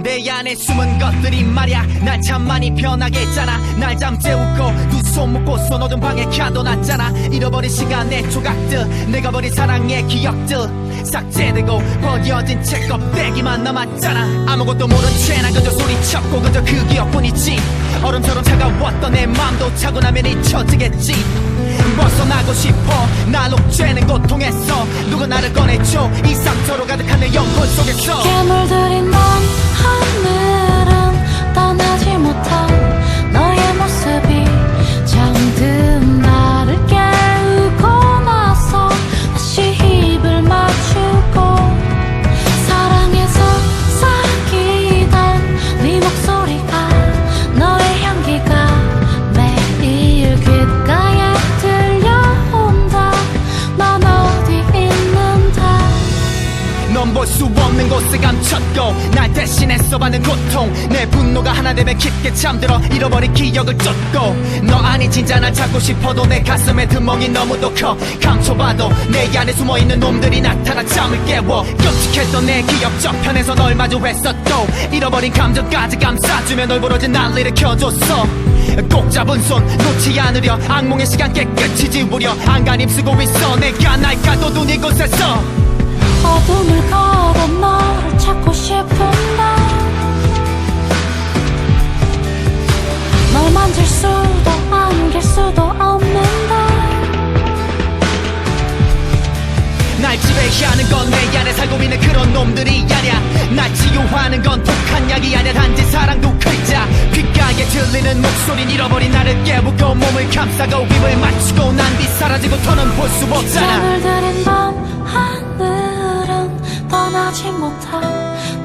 내 안에 숨은 것들이 말야 날 참 많이 변하게 했잖아. 날 잠재우고 두 손 묶고 손어둔 방에 가둬놨잖아. 잃어버린 시간의 조각들, 내가 버린 사랑의 기억들 삭제되고 버려진 책 껍데기만 남았잖아. 아무것도 모른 채 난 그저 소리쳤고 그저 그 기억뿐이지. 얼음처럼 차가웠던 내 맘도 차고 나면 잊혀지겠지. 벗어나고 싶어 날 옥죄는 고통에서 누가 나를 꺼내줘. 이 상처로 가득한 내 영혼 속에서 깊게 물들인 먼 하늘은 떠나지 못한 너의 모습이 잠든 나를 깨우고 나서 다시 입을 맞추고 사랑에서 사귀던 네 목소리가 너의 향기가 매일 귓가에 들려온다. 넌 어디 있는데 넌 볼 수 없는 곳에 감췄고 날 대신해서 받는 고통. 내 분노가 하나 되면 깊게 잠들어 잃어버린 기억을 쫓고 너 아니 진짜 날 찾고 싶어도 내 가슴에 드멍이 너무도 커. 감춰봐도 내 안에 숨어있는 놈들이 나타나 잠을 깨워. 끔찍했던 내 기억 저편에서 널 마주했어. 또 잃어버린 감정까지 감싸주며 널 부러진 날 일으켜줬어. 꼭 잡은 손 놓지 않으려 악몽의 시간 깨끗이 지우려 안간힘 쓰고 있어. 내가 날 가둬둔 이곳에서 어둠을 걸어 너를 찾고 싶은데 널 만질 수도 안길 수도 없는데 날 지배하는 건 내 안에 살고 있는 그런 놈들이 아냐. 날 치유하는 건 독한 약이 아냐. 단지 사랑 두 글자. 귓가에 들리는 목소린 잃어버린 나를 깨우고 몸을 감싸고 입을 맞추고 난 뒤 사라지고 더는 볼 수 없잖아. 물들인 밤 하늘은 떠나지 못한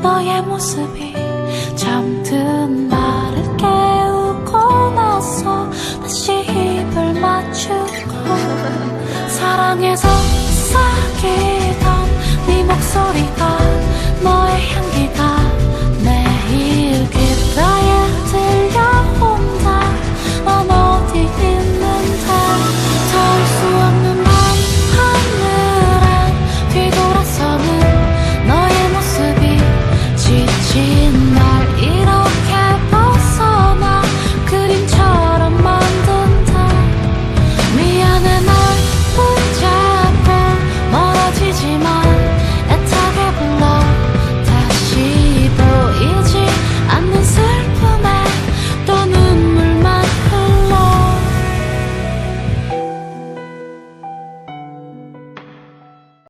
너의 모습이 잠든 나를 깨우고 나서 다시 입을 맞추고 사랑에서 사귀던 네 목소리가